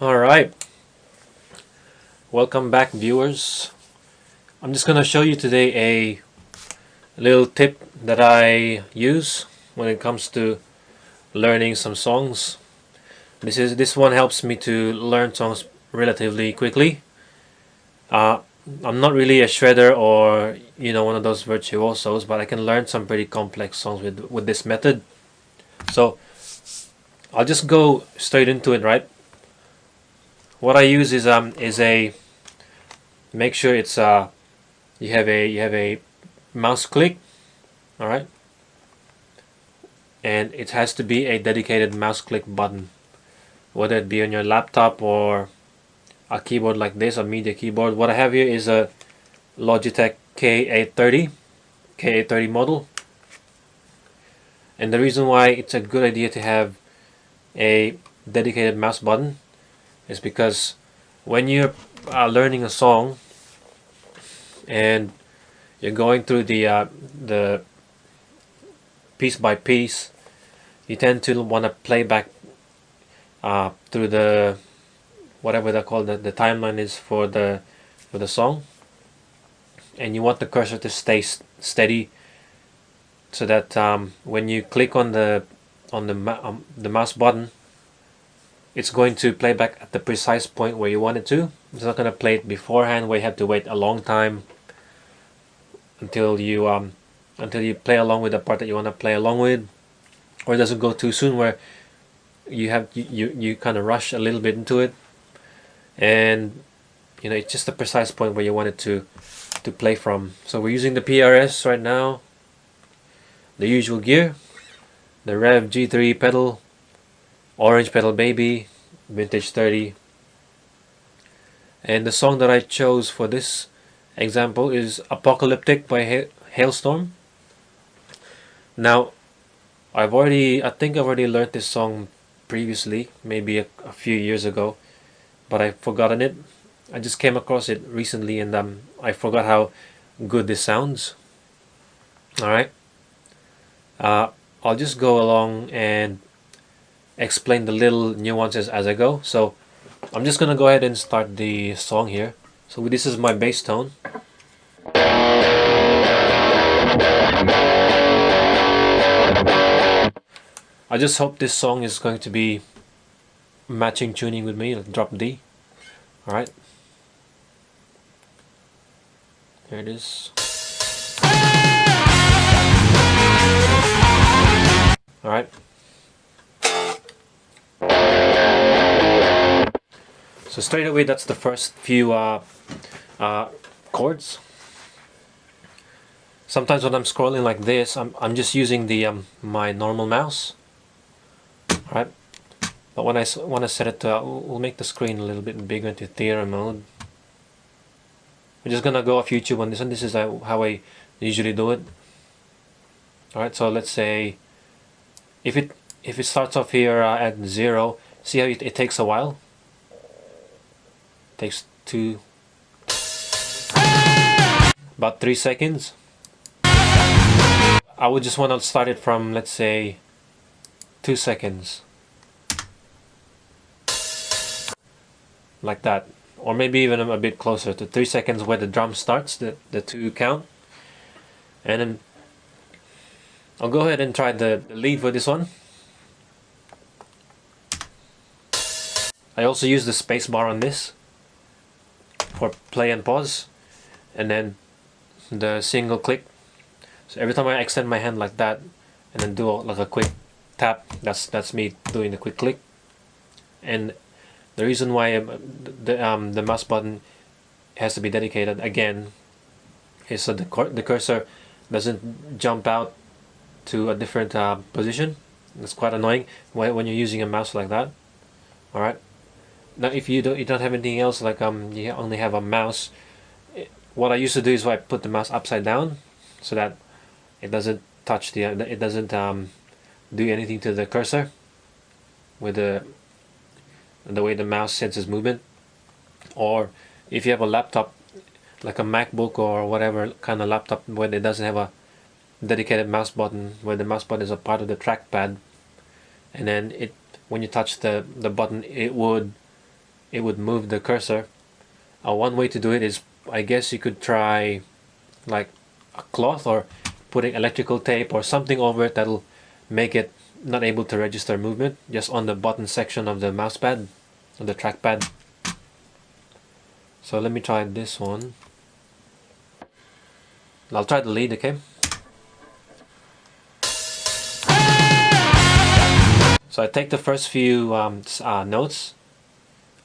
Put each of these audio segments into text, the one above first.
Alright, welcome back viewers. I'm just gonna show you today a little tip that I use when it comes to learning some songs. This one helps me to learn songs relatively quickly. Uh, I'm not really a shredder or one of those virtuosos, but I can learn some pretty complex songs with this method. So I'll just go straight into it, right? What I use is a make sure it's you have a mouse click, all right, and it has to be a dedicated mouse click button, whether it be on your laptop or a keyboard like this, a media keyboard. What I have here is a Logitech K830 model, and the reason why it's a good idea to have a dedicated mouse button is because when you're learning a song and you're going through the piece by piece, you tend to want to play back through the whatever they call the timeline is for the song, and you want the cursor to stay steady so that when you click on the mouse button, it's going to play back at the precise point where you want it to. It's not going to play it beforehand where you have to wait a long time until you play along with the part that you want to play along with, or it doesn't go too soon where you kind of rush a little bit into it, and it's just the precise point where you want it to play from. So we're using the PRS right now, the usual gear, the Rev G3 pedal, orange pedal baby, vintage 30, and the song that I chose for this example is Apocalyptic by Halestorm. Now I think I've already learned this song previously, maybe a few years ago, but I've forgotten it. I just came across it recently, and I forgot how good this sounds. Alright, I'll just go along and explain the little nuances as I go. So I'm just gonna go ahead and start the song here. So this is my bass tone. I just hope this song is going to be matching tuning with me, like drop D. Alright, here it is. Alright, so straight away that's the first few chords. Sometimes when I'm scrolling like this, I'm just using the my normal mouse. Alright, but when I want to set it to, we'll make the screen a little bit bigger into theater mode. We're just gonna go off YouTube on this one. This is how I usually do it. Alright, so let's say if it starts off here at 0, see how it takes a while? It takes about 3 seconds. I would just want to start it from, let's say, 2 seconds. Like that. Or maybe even a bit closer to 3 seconds where the drum starts, the 2 count. And then I'll go ahead and try the lead for this one. I also use the space bar on this for play and pause, and then the single click. So every time I extend my hand like that and then do like a quick tap, that's me doing the quick click. And the reason why the mouse button has to be dedicated again is so the cursor doesn't jump out to a different position. It's quite annoying when you're using a mouse like that. All right. Now, if you don't have anything else, like you only have a mouse, what I used to do is I put the mouse upside down so that it doesn't touch it doesn't do anything to the cursor with the way the mouse senses movement. Or if you have a laptop like a MacBook or whatever kind of laptop where it doesn't have a dedicated mouse button, where the mouse button is a part of the trackpad, and then when you touch the button, it would it would move the cursor. One way to do it is, I guess you could try like a cloth or putting electrical tape or something over it that'll make it not able to register movement, just on the button section of the mouse pad, on the trackpad. So let me try this one. I'll try the lead, okay? So I take the first few notes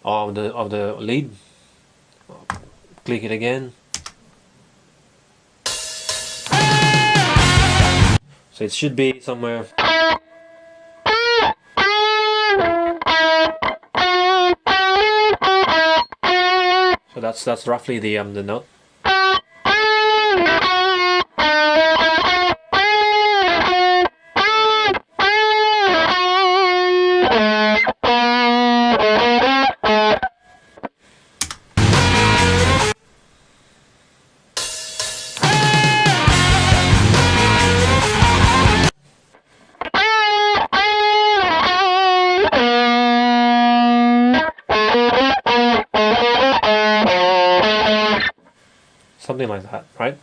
of the lead, click it again. So it should be somewhere. So that's roughly the note. Something like that, right?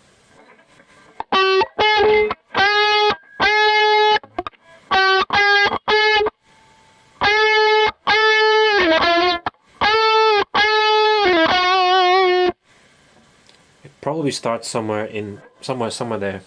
It probably starts somewhere there.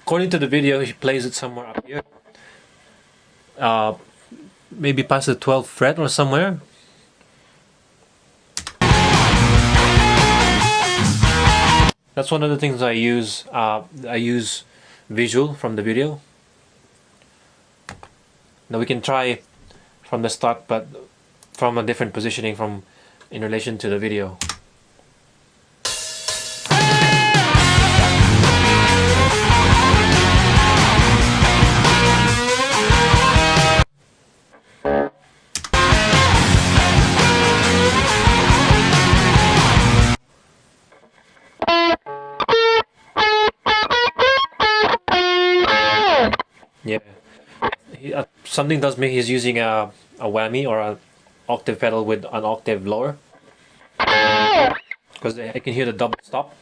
According to the video, he plays it somewhere up here. Maybe past the 12th fret or somewhere. That's one of the things I use. I use visual from the video. Now we can try from the start, but from a different positioning in relation to the video. Yeah, something tells me he's using a whammy or an octave pedal with an octave lower, because I can hear the double stop.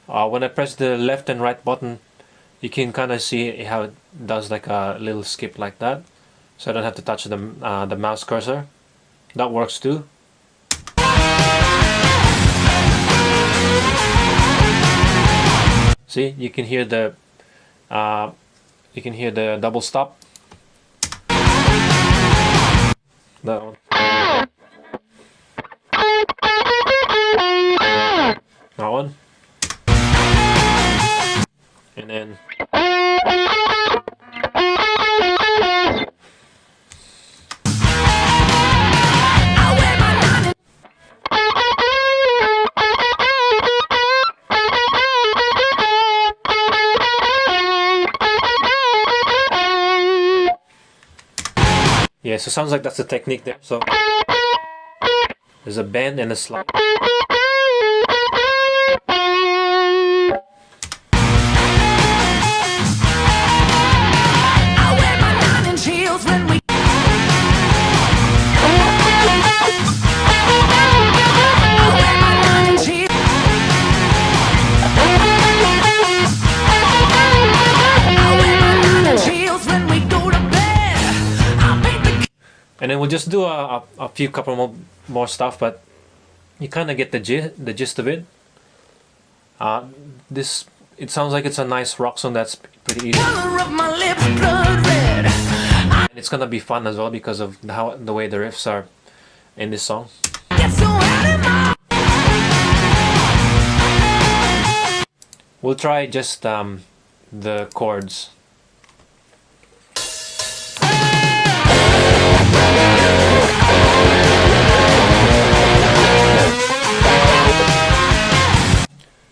When I press the left and right button, you can kind of see how it does like a little skip like that, so I don't have to touch the mouse cursor. That works too. See, you can hear the double stop. That one. That one. And then yeah, so it sounds like that's the technique there. So there's a bend and a slide. And then we'll just do a few couple more stuff, but you kind of get the gist of it. It sounds like it's a nice rock song that's pretty easy. And it's gonna be fun as well because of the way the riffs are in this song. We'll try just the chords.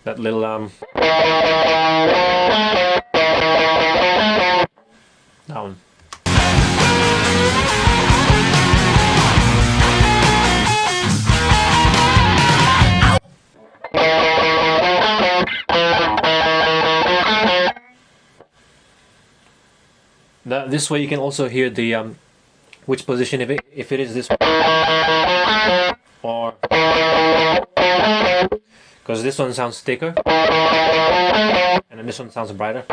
That little down. This way you can also hear the which position, if it is this one, or because this one sounds thicker and then this one sounds brighter.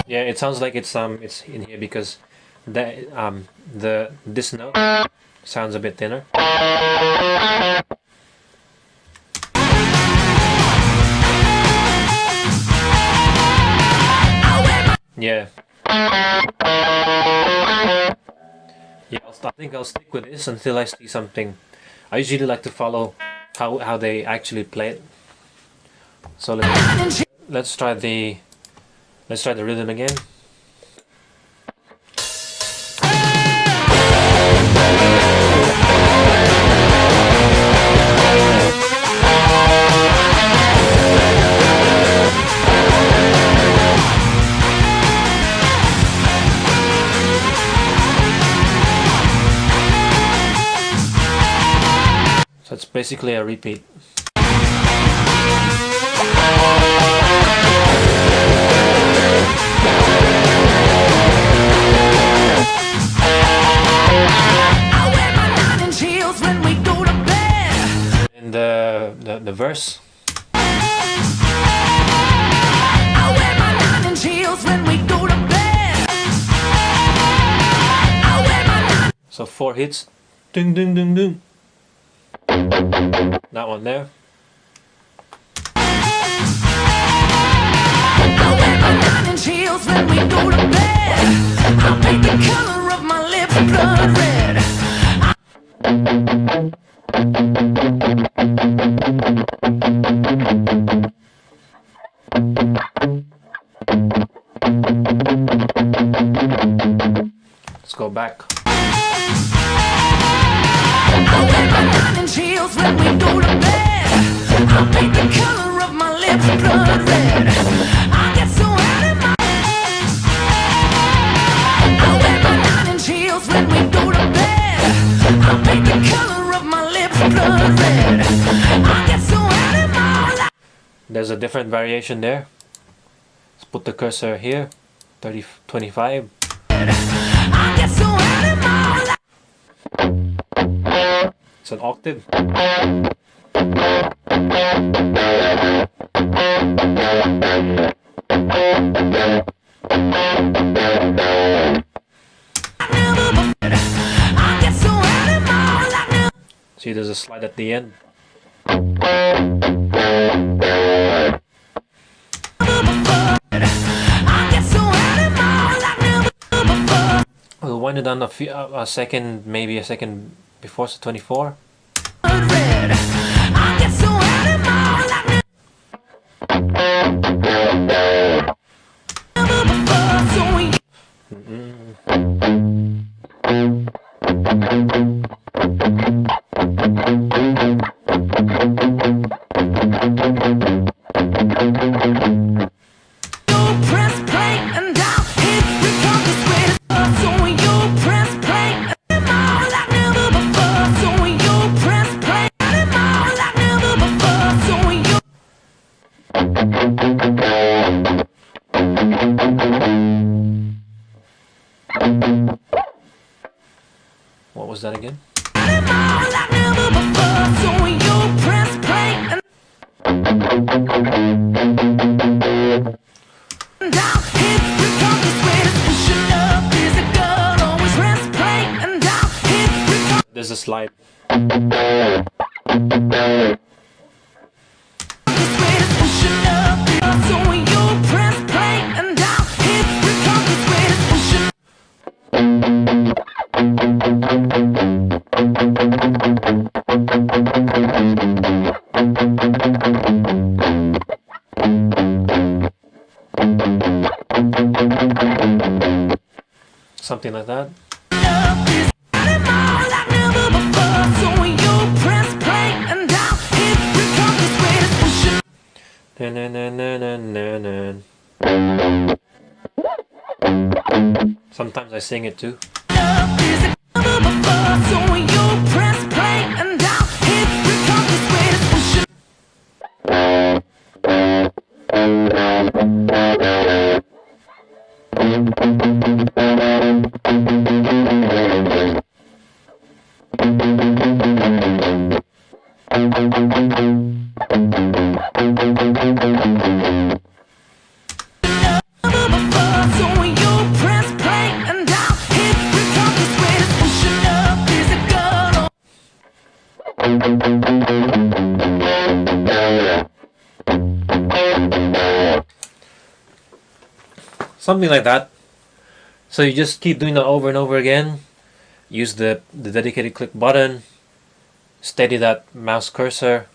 Yeah, it sounds like it's in here because that this note sounds a bit thinner. Yeah. Yeah, I think I'll stick with this until I see something. I usually like to follow how they actually play it. So let's try the rhythm again. So it's basically a repeat. In the verse. So 4 hits. Ding ding ding ding. That one there. Let's go back. When we go to bed, I'll make the color of my lips blood red. I get so out of my I'll wear my 9-inch heels when we go to bed. I'll make the color of my lips blood red. I get so out of my life. There's a different variation there. Let's put the cursor here. 25. I get so out of my life. It's an octave. See, there's a slide at the end. We'll wind it down a second, maybe a second before, so 24. What was that again? There's a slide. something like that. Sometimes I sing it too. Something like that. So you just keep doing that over and over again. Use the dedicated click button. Steady that mouse cursor.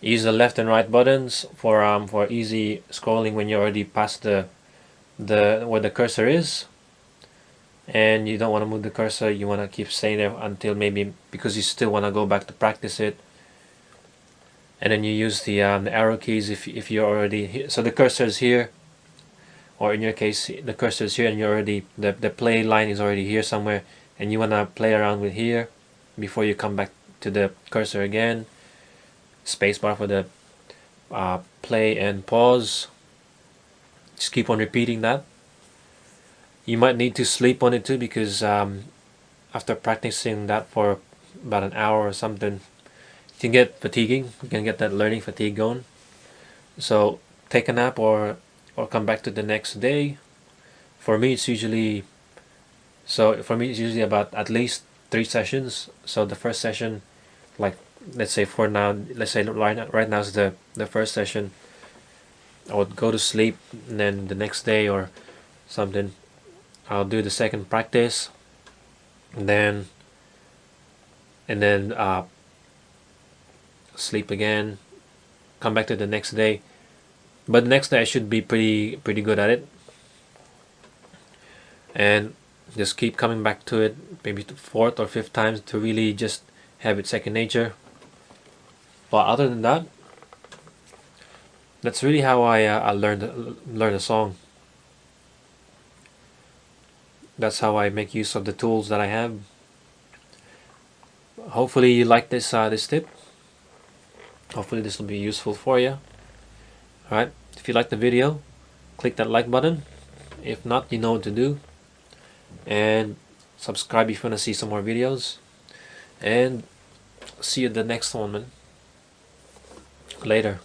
Use the left and right buttons for easy scrolling when you're already past the where the cursor is. And you don't want to move the cursor. You want to keep staying there until maybe because you still want to go back to practice it. And then you use the arrow keys if you're already here. So the cursor is here, or in your case the cursor is here and you're already the play line is already here somewhere, and you want to play around with here before you come back to the cursor again. Spacebar for the play and pause. Just keep on repeating that. You might need to sleep on it too, because after practicing that for about an hour or something, it can get fatiguing. You can get that learning fatigue going. So take a nap or come back to the next day. For me it's usually about at least 3 sessions. So the first session, like let's say right now is the first session. I would go to sleep, and then the next day or something I'll do the second practice, and then sleep again, come back to the next day. But the next day I should be pretty good at it, and just keep coming back to it, maybe the 4th or 5th times to really just have it second nature. But other than that, that's really how I learn a song. That's how I make use of the tools that I have. Hopefully you like this tip. Hopefully this will be useful for you. Alright, if you like the video, click that like button. If not, you know what to do. And subscribe if you want to see some more videos. And see you at the next one, man. Later.